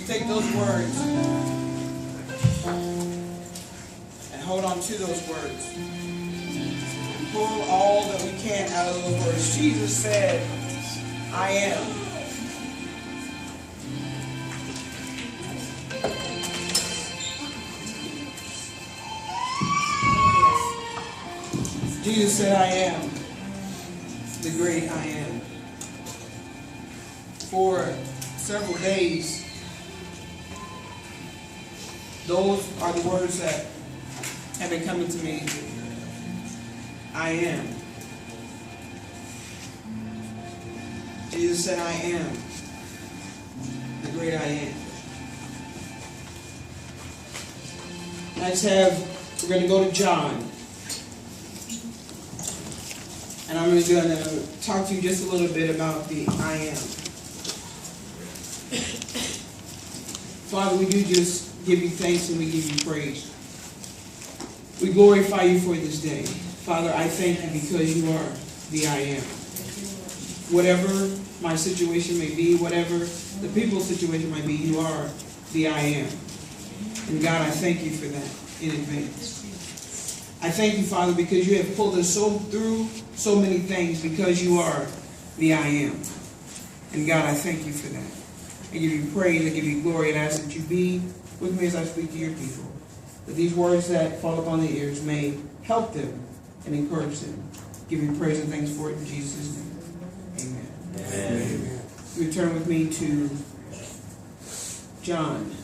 take those words and hold on to those words. And pull all that we can out of those words. Jesus said, I am. Jesus said, I am the great I am. For several days, those are the words that have been coming to me. I am. Jesus said, I am the great I am. Next we're going to go to John. And I'm going to talk to you just a little bit about the I am. Father, we do just give you thanks and we give you praise. We glorify you for this day. Father, I thank you because you are the I am. Whatever my situation may be, whatever the people's situation might be, you are the I am. And God, I thank you for that in advance. I thank you, Father, because you have pulled us through so many things because you are the I am. And God, I thank you for that. I give you praise, I give you glory, and ask that you be with me as I speak to your people. That these words that fall upon the ears may help them and encourage them. Give you praise and thanks for it in Jesus' name. Amen. Amen. You turn with me to John,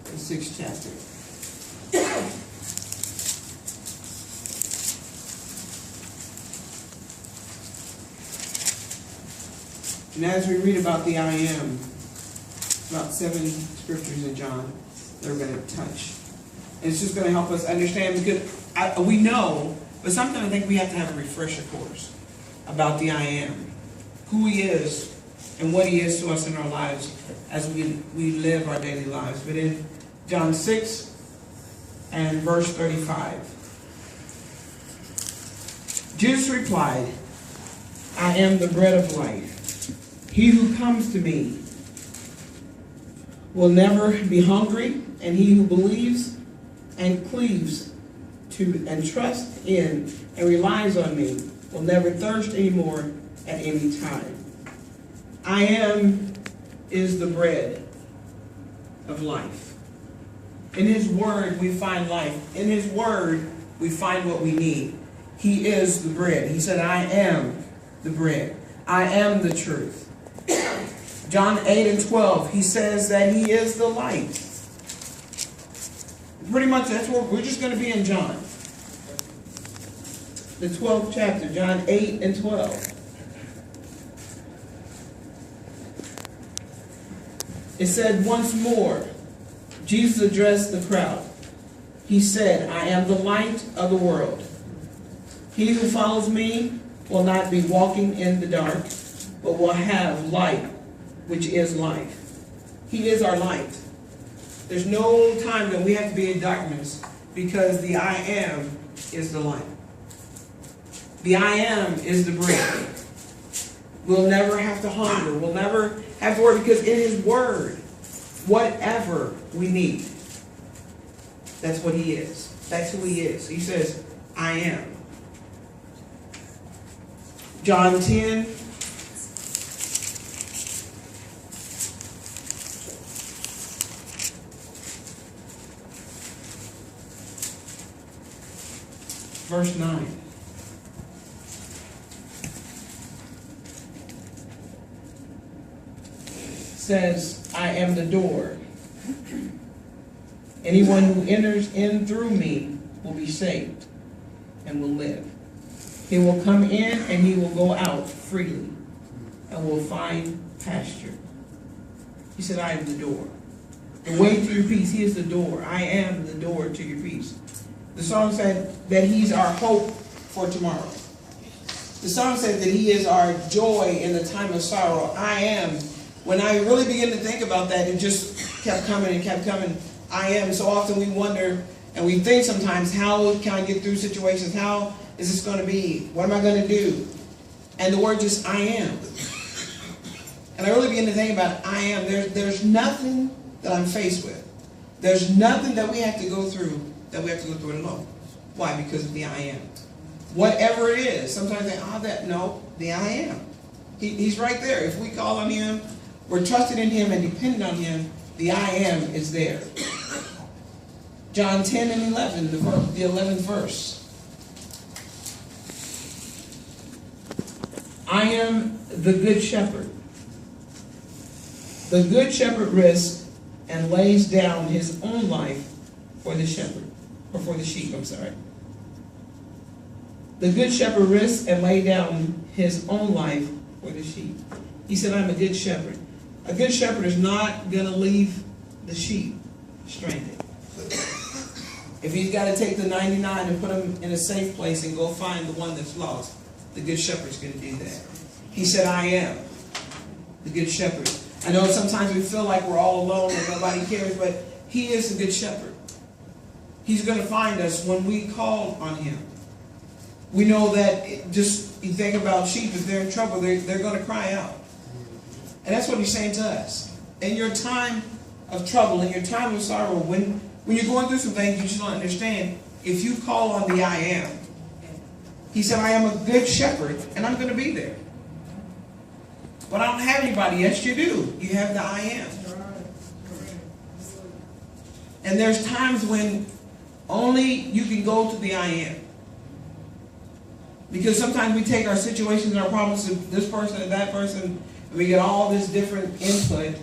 the 6th chapter. And as we read about the I am, about 7 scriptures in John that we're going to touch. And it's just going to help us understand because we know, but sometimes I think we have to have a refresher course about the I am, who he is and what he is to us in our lives as we live our daily lives. But in John 6 and verse 35, Jesus replied, I am the bread of life. He who comes to me will never be hungry, and he who believes and cleaves to and trusts in and relies on me will never thirst anymore at any time. I am is the bread of life. In his word we find life. In his word we find what we need. He is the bread. He said, I am the bread. I am the truth. John 8 and 12, he says that he is the light. Pretty much that's what we're just going to be in John. The 12th chapter, John 8 and 12. It said once more, Jesus addressed the crowd. He said, I am the light of the world. He who follows me will not be walking in the dark, but will have light, which is life. He is our light. There's no time that we have to be in darkness because the I am is the light. The I am is the bread. We'll never have to hunger. We'll never have to worry because in his word, whatever we need, that's what he is. That's who he is. He says, I am. John 10. Verse 9 says, I am the door. Anyone who enters in through me will be saved and will live. He will come in and he will go out freely and will find pasture. He said, I am the door. The way to your peace. He is the door. I am the door to your peace. The song said that he's our hope for tomorrow. The song said that he is our joy in the time of sorrow. I am. When I really began to think about that, it just kept coming and kept coming. I am. So often we wonder and we think sometimes, how can I get through situations? How is this going to be? What am I going to do? And the word just, I am. And I really began to think about, I am. There's nothing that I'm faced with. There's nothing that we have to go through it alone. Why? Because of the I am. Whatever it is. Sometimes they the I am. He's right there. If we call on him, we're trusted in him and dependent on him, the I am is there. John 10 and 11, the 11th verse. I am the good shepherd. The good shepherd risks and lays down his own life for the shepherd, or for the sheep, I'm sorry. The good shepherd risks and lays down his own life for the sheep. He said, I'm a good shepherd. A good shepherd is not going to leave the sheep stranded. If he's got to take the 99 and put them in a safe place and go find the one that's lost, the good shepherd's going to do that. He said, I am the good shepherd. I know sometimes we feel like we're all alone and nobody cares, but he is the good shepherd. He's going to find us when we call on him. We know that you think about sheep, if they're in trouble, they're going to cry out. And that's what he's saying to us. In your time of trouble, in your time of sorrow, when you're going through some things you just don't understand, if you call on the I am, he said, I am a good shepherd, and I'm going to be there. But I don't have anybody. Yes, you do. You have the I am. And there's times when only you can go to the I am. Because sometimes we take our situations and our problems to this person and that person, and we get all this different input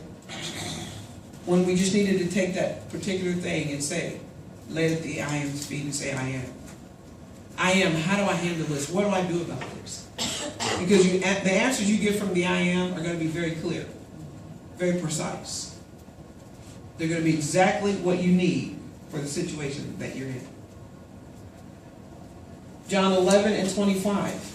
when we just needed to take that particular thing and say, lay it at the I am's feet and say, I am. I am. How do I handle this? What do I do about this? Because the answers you get from the I am are going to be very clear, very precise. They're going to be exactly what you need for the situation that you're in. John 11 and 25.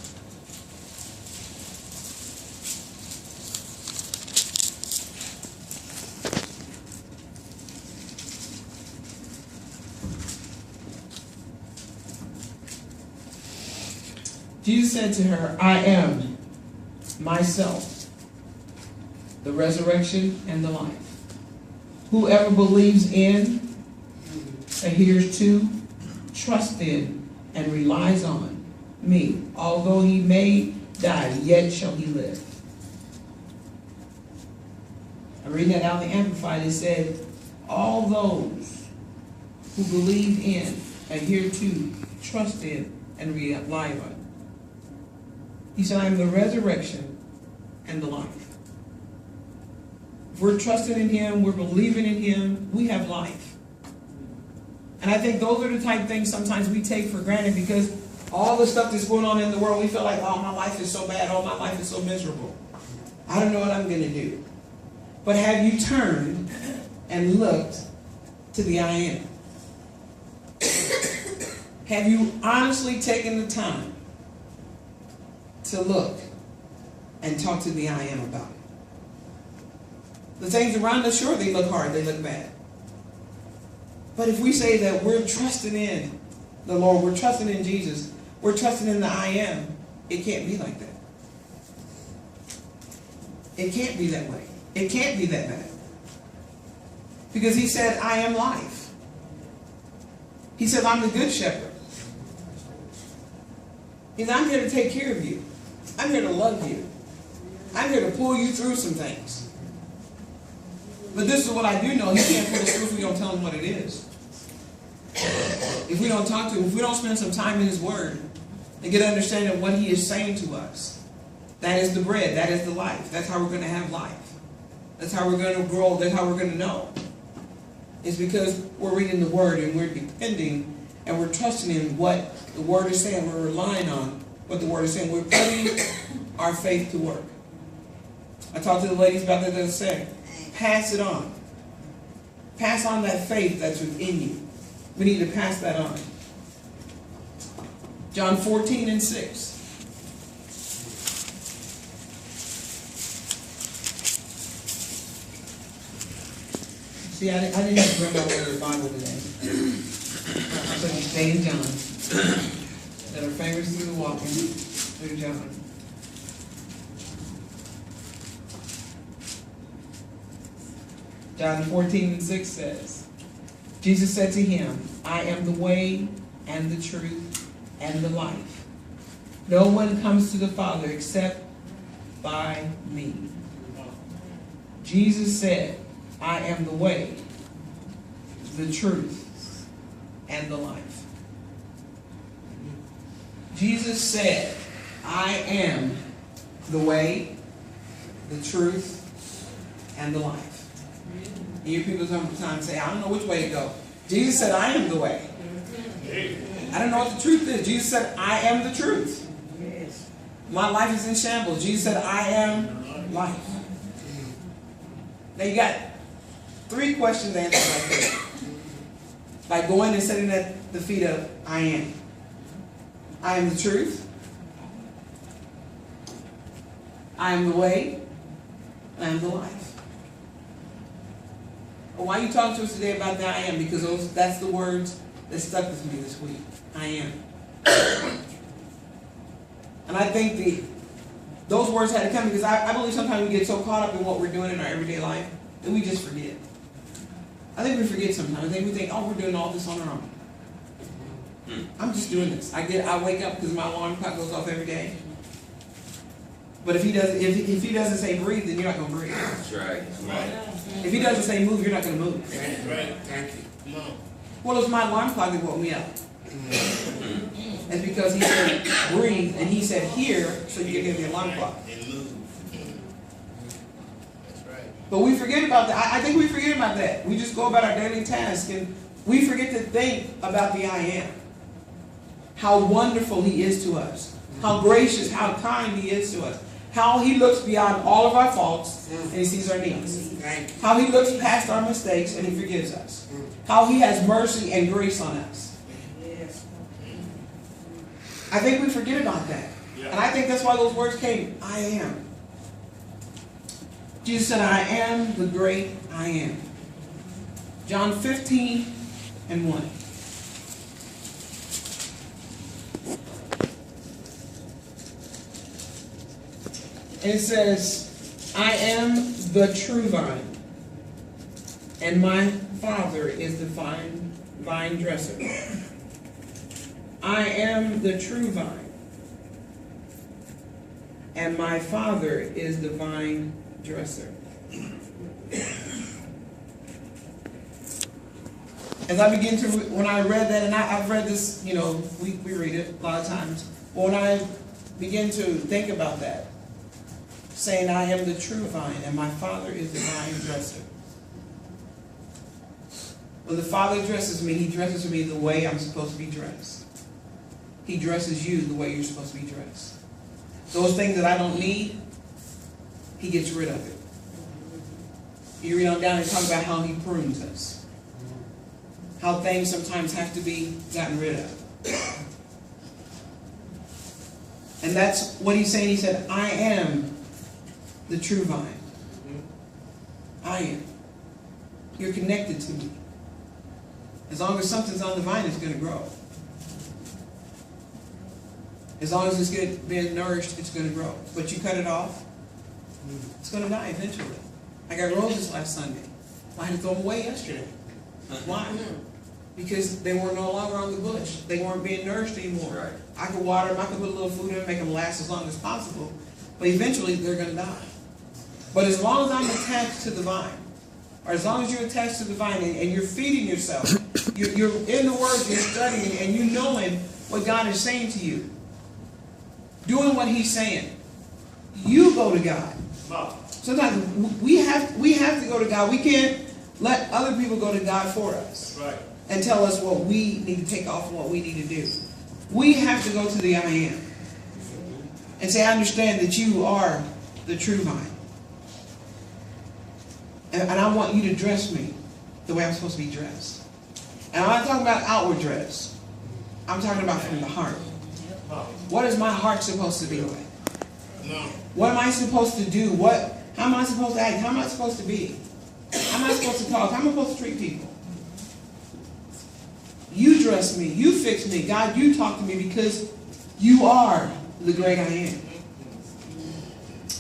Jesus said to her, I am myself, the resurrection and the life. Whoever believes in, adheres to, trusts in, and relies on me, although he may die, yet shall he live. I'm reading that out of the Amplified. It said, all those who believe in, adhere to, trust in, and rely on. He said, I am the resurrection and the life. If we're trusting in him, we're believing in him, we have life. And I think those are the type of things sometimes we take for granted because all the stuff that's going on in the world, we feel like, oh, my life is so bad, oh, my life is so miserable. I don't know what I'm going to do. But have you turned and looked to the I am? Have you honestly taken the time to look and talk to the I am about it? The things around us, sure, they look hard, they look bad. But if we say that we're trusting in the Lord, we're trusting in Jesus, we're trusting in the I am, it can't be like that. It can't be that way. It can't be that bad. Because he said, I am life. He said, I'm the good shepherd. He said, I'm here to take care of you. I'm here to love you. I'm here to pull you through some things. But this is what I do know. He can't pull us through if we don't tell him what it is. If we don't talk to him, if we don't spend some time in his word and get an understanding of what he is saying to us. That is the bread. That is the life. That's how we're going to have life. That's how we're going to grow. That's how we're going to know. It's because we're reading the word and we're depending and we're trusting in what the word is saying. We're relying on what the word is saying. We're putting our faith to work. I talked to the ladies about that the other day. Pass it on. Pass on that faith that's within you. We need to pass that on. John 14 and 6. See, I didn't have to bring my word of the Bible today. So you stay in John. Let our fingers do the walking through John. John 14:6 says, Jesus said to him, I am the way and the truth and the life. No one comes to the Father except by me. Jesus said, I am the way, the truth, and the life. Jesus said, I am the way, the truth, and the life. You hear people sometimes say, I don't know which way to go. Jesus said, I am the way. I don't know what the truth is. Jesus said, I am the truth. My life is in shambles. Jesus said, I am life. Now you got 3 questions answered right there. By going and sitting at the feet of I am. I am the truth. I am the way. I am the life. Well, why are you talking to us today about the I am? Because that's the words that stuck with me this week. I am. And I think those words had to come because I believe sometimes we get so caught up in what we're doing in our everyday life that we just forget. I think we forget sometimes. I think we think, oh, we're doing all this on our own. I'm just doing this. I wake up because my alarm clock goes off every day. But if he doesn't say breathe, then you're not going to breathe. That's right. If he doesn't say move, you're not going to move. That's right. Thank you. Come on. Well, it's my alarm clock that woke me up. It's because he said breathe, and he said here, so you can hear the alarm clock. And move. That's right. But we forget about that. I think we forget about that. We just go about our daily task, and we forget to think about the I am. How wonderful he is to us. How gracious, how kind he is to us. How he looks beyond all of our faults and he sees our needs. How he looks past our mistakes and he forgives us. How he has mercy and grace on us. I think we forget about that. And I think that's why those words came. I am. Jesus said, I am the great I am. John 15:1. And it says, I am the true vine, and my Father is the vine dresser. I am the true vine, and my Father is the vine dresser. As I begin to, when I read that, and I've read this, we read it a lot of times, but when I begin to think about that, saying, I am the true vine, and my Father is the vine dresser. When the Father dresses me, he dresses me the way I'm supposed to be dressed. He dresses you the way you're supposed to be dressed. Those things that I don't need, he gets rid of it. You read on down and talk about how he prunes us. How things sometimes have to be gotten rid of. And that's what he's saying. He said, I am the true vine. I am. You're connected to me. As long as something's on the vine, it's going to grow. As long as it's being nourished, it's going to grow. But you cut it off, it's going to die eventually. I got roses last Sunday. I had to throw them away yesterday. Why? Because they were no longer on the bush. They weren't being nourished anymore. Right. I could water them. I could put a little food in and make them last as long as possible. But eventually, they're going to die. But as long as I'm attached to the vine, or as long as you're attached to the vine and you're feeding yourself, you're in the Word, you're studying, and you knowing what God is saying to you, doing what he's saying, you go to God. Sometimes we have to go to God. We can't let other people go to God for us. Right. And tell us what we need to take off and what we need to do. We have to go to the I am. And say, I understand that you are the true vine. And I want you to dress me the way I'm supposed to be dressed. And I'm not talking about outward dress. I'm talking about from the heart. What is my heart supposed to be like? No. What am I supposed to do? How am I supposed to act? How am I supposed to be? How am I supposed to talk? How am I supposed to treat people? You dress me. You fix me. God, you talk to me because you are the great I am.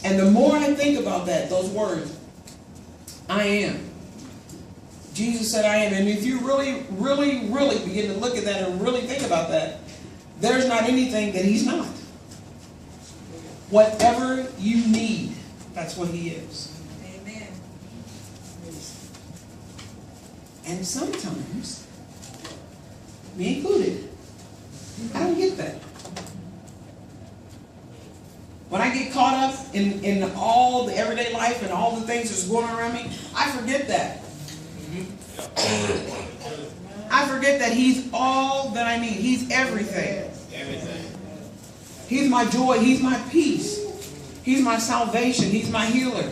And the more I think about that, those words, I am. Jesus said, I am. And if you really, really, really begin to look at that and really think about that, there's not anything that he's not. Whatever you need, that's what he is. Amen. And sometimes, me included, I don't get that. When I get caught up in all the everyday life and all the things that's going on around me, I forget that. I forget that he's all that I need. He's everything. Everything. He's my joy. He's my peace. He's my salvation. He's my healer.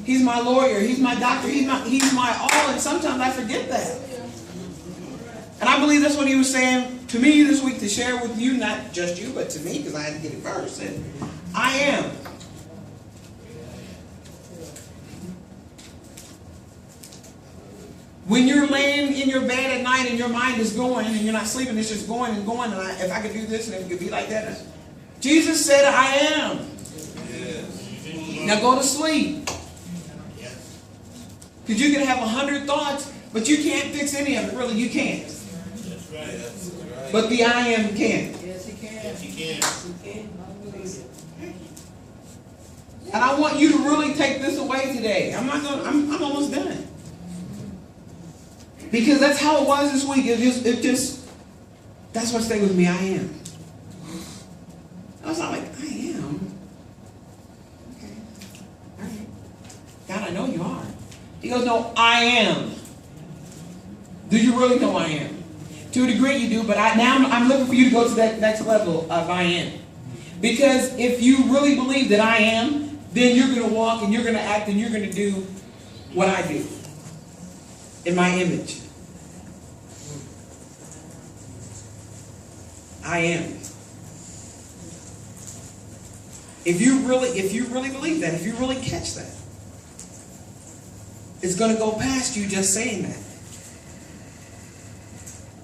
He's my lawyer. He's my doctor. He's my all. And sometimes I forget that. And I believe that's what he was saying to me this week to share with you, not just you, but to me, because I had to get it first. And I am. When you're laying in your bed at night and your mind is going and you're not sleeping, it's just going and going. And if I could do this and if it could be like that. Jesus said, I am. Yes. Now go to sleep. Because you can have 100 thoughts, but you can't fix any of it. Really, you can't. That's right. That's right. But the I am can. Yes, he can. Yes, you can. He can. I believe it. And I want you to really take this away today. I'm almost done. Because that's how it was this week. It just that's what stayed with me. I am. I was not like, I am. Okay. All right. God, I know you are. He goes, no, I am. Do you really know I am? To a degree you do, but I'm looking for you to go to that next level of I am. Because if you really believe that I am, then you're going to walk and you're going to act and you're going to do what I do. In my image. I am. If you really believe that, if you really catch that, it's going to go past you just saying that.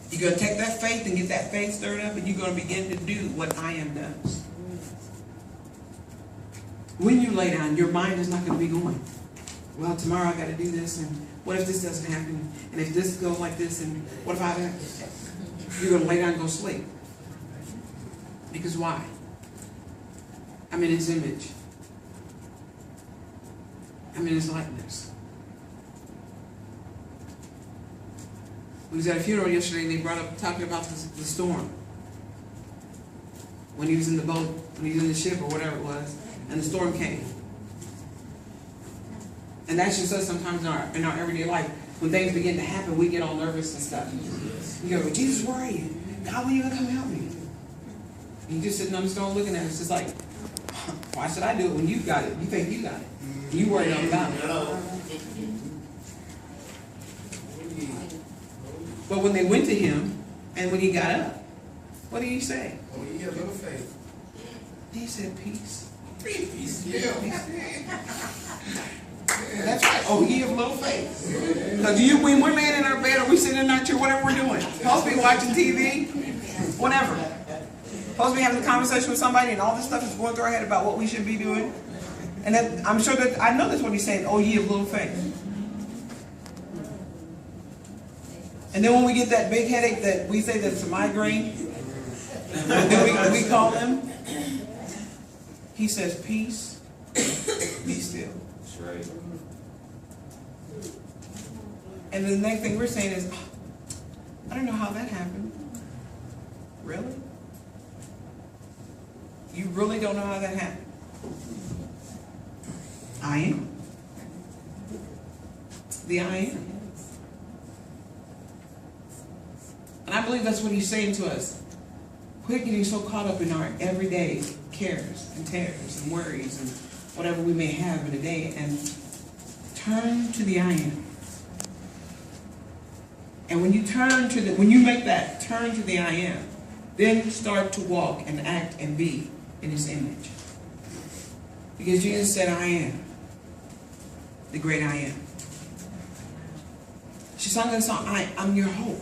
You're going to take that faith and get that faith stirred up, and you're going to begin to do what I am does. When you lay down, your mind is not going to be going, well, tomorrow I got to do this, and what if this doesn't happen, and if this goes like this, and what if I don't? You're going to lay down and go sleep. Because why? I'm in his image. I'm in his likeness. We was at a funeral yesterday and they brought up talking about the storm. When he was in the boat, when he was in the ship or whatever it was, and the storm came. And that's just us sometimes in our everyday life. When things begin to happen, we get all nervous and stuff. You go, well, Jesus, where are you? God, when are you going to come help me? And you're just sitting on the stone looking at it. It's just like, why should I do it when you got it? You think you got it. You worried about it. But when they went to him, and when he got up, what did he say? Oh, you have little faith. He said, peace. Peace. Yeah. That's right. Oh, ye have little faith. Because when we're laying in our bed or we sitting in our chair, whatever we're doing, supposed to be watching TV, whatever. Supposed to be having a conversation with somebody, and all this stuff is going through our head about what we should be doing. And then I'm sure that I know that's what he's saying. Oh, ye have little faith. And then when we get that big headache that we say that's a migraine, that we call him, he says, peace, be still. That's right. And the next thing we're saying is, I don't know how that happened. Really? You really don't know how that happened? I am. The I am. And I believe that's what he's saying to us. Quit getting so caught up in our everyday cares and tears and worries and whatever we may have in a day, and turn to the I am. And when you make that turn to the I am, then start to walk and act and be in his image. Because Jesus said, I am the great I am. She sung that song, I'm your hope.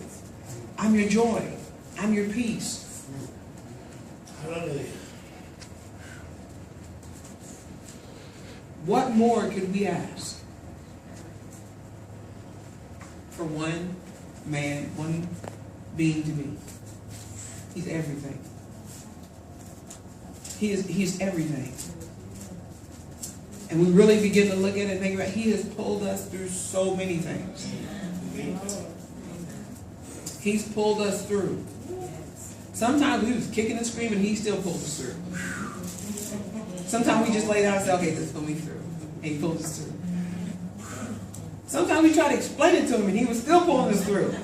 I'm your joy. I'm your peace. Hallelujah. What more could we ask for one man, one being to me. He's everything. He's everything. And we really begin to look at it and think about it. He has pulled us through so many things. He's pulled us through. Sometimes we was kicking and screaming, he still pulled us through. Sometimes we just lay down and say, okay, this pull me through. And he pulled us through. Sometimes we try to explain it to him and he was still pulling us through.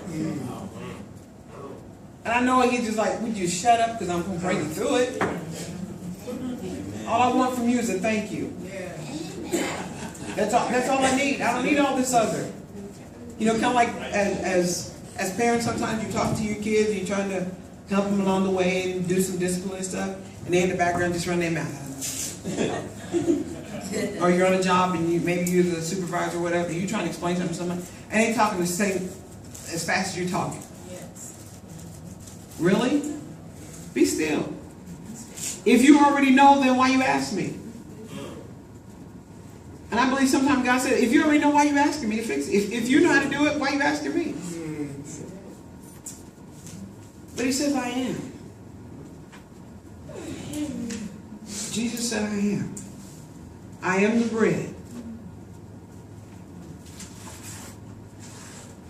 And I know he's just like, would you shut up because I'm going to bring you through it. All I want from you is a thank you. That's all I need. I don't need all this other. You know, kind of like as parents, sometimes you talk to your kids and you're trying to help them along the way and do some discipline and stuff, and they in the background just run their mouth. Or you're on a job and maybe you're the supervisor or whatever, you're trying to explain something to someone, and they're talking the same as fast as you're talking. Really? Be still. If you already know, then why you ask me? And I believe sometimes God said, if you already know, why you asking me to fix it? If you know how to do it, why you asking me? But he says, I am. Jesus said, I am. I am the bread.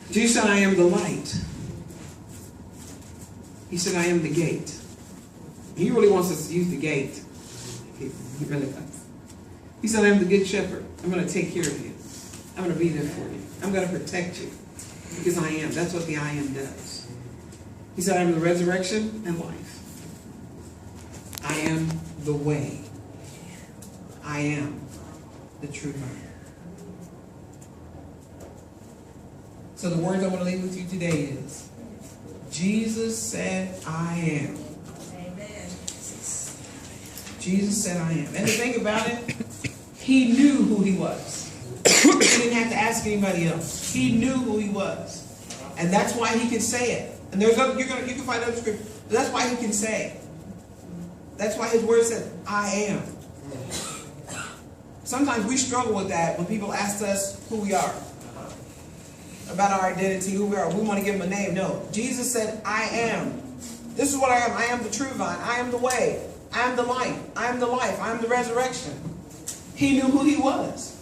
Jesus said, I am the light. He said, I am the gate. He really wants us to use the gate. He really does. He said, I am the good shepherd. I'm going to take care of you. I'm going to be there for you. I'm going to protect you. Because I am. That's what the I am does. He said, I am the resurrection and life. I am the way. I am the true vine. So the words I want to leave with you today is, Jesus said, I am. Amen. Jesus said, I am. And the thing about it, he knew who he was. He didn't have to ask anybody else. He knew who he was. And that's why he could say it. And there's other, you can find other scripture. But that's why he can say it. That's why his word said, I am. Sometimes we struggle with that when people ask us who we are. About our identity, who we are. We want to give him a name. No. Jesus said, I am. This is what I am. I am the true vine. I am the way. I am the light. I am the life. I am the resurrection. He knew who he was.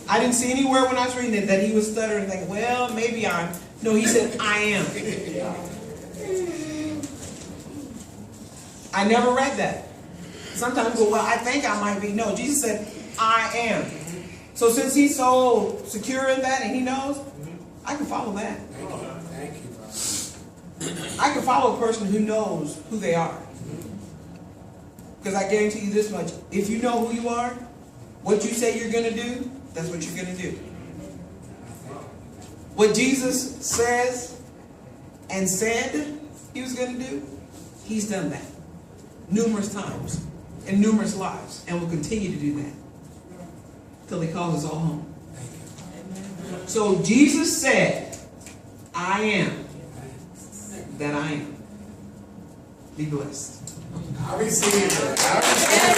I didn't see anywhere when I was reading it that he was stuttering and thinking, well, maybe I'm. No, he said, I am. I never read that. Sometimes we go, well, I think I might be. No, Jesus said, I am. So since he's so secure in that and he knows, I can follow that. Thank you. I can follow a person who knows who they are. Because I guarantee you this much. If you know who you are, what you say you're going to do, that's what you're going to do. What Jesus says and said he was going to do, he's done that numerous times in numerous lives and will continue to do that till he calls us all home. So Jesus said, I am that I am. Be blessed. I receive it. I receive it.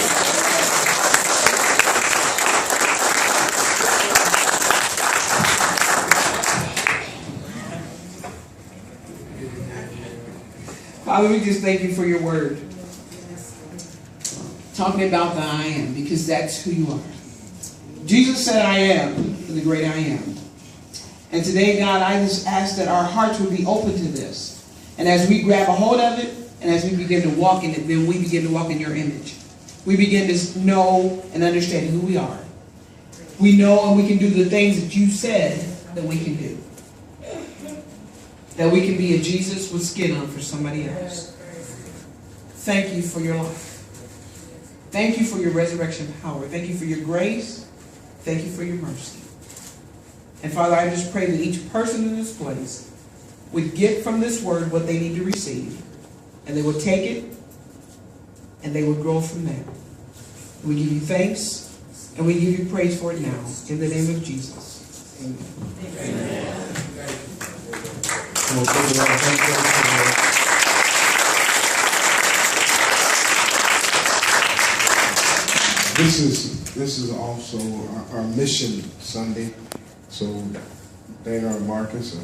Father, we just thank you for your word. Talking about the I am, because that's who you are. Jesus said, I am, the great I am. And today, God, I just ask that our hearts would be open to this. And as we grab a hold of it, and as we begin to walk in it, then we begin to walk in your image. We begin to know and understand who we are. We know and we can do the things that you said that we can do. That we can be a Jesus with skin on for somebody else. Thank you for your life. Thank you for your resurrection power. Thank you for your grace. Thank you for your mercy. And Father, I just pray that each person in this place would get from this word what they need to receive. And they would take it and they would grow from there. We give you thanks and we give you praise for it now. In the name of Jesus. Amen. Amen. This is also our mission Sunday. So Dana and Marcus,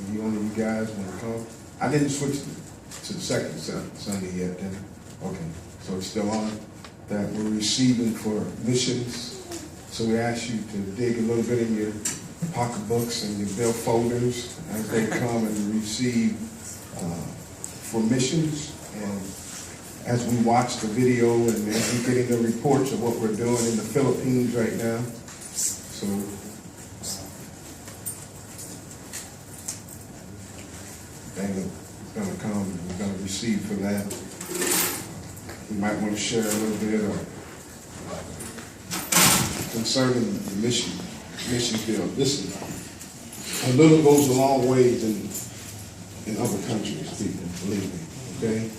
If you one of you guys want to come, I didn't switch to the second Sunday yet, did I? Okay, so it's still on, that we're receiving for missions. So we ask you to dig a little bit in your pocketbooks and your bill folders as they come and receive for missions. And as we watch the video and as we get the reports of what we're doing in the Philippines right now, so Daniel is going to come and we're going to receive for that. We might want to share a little bit concerning the mission field. Listen, a little goes a long ways in other countries, people, believe me, okay?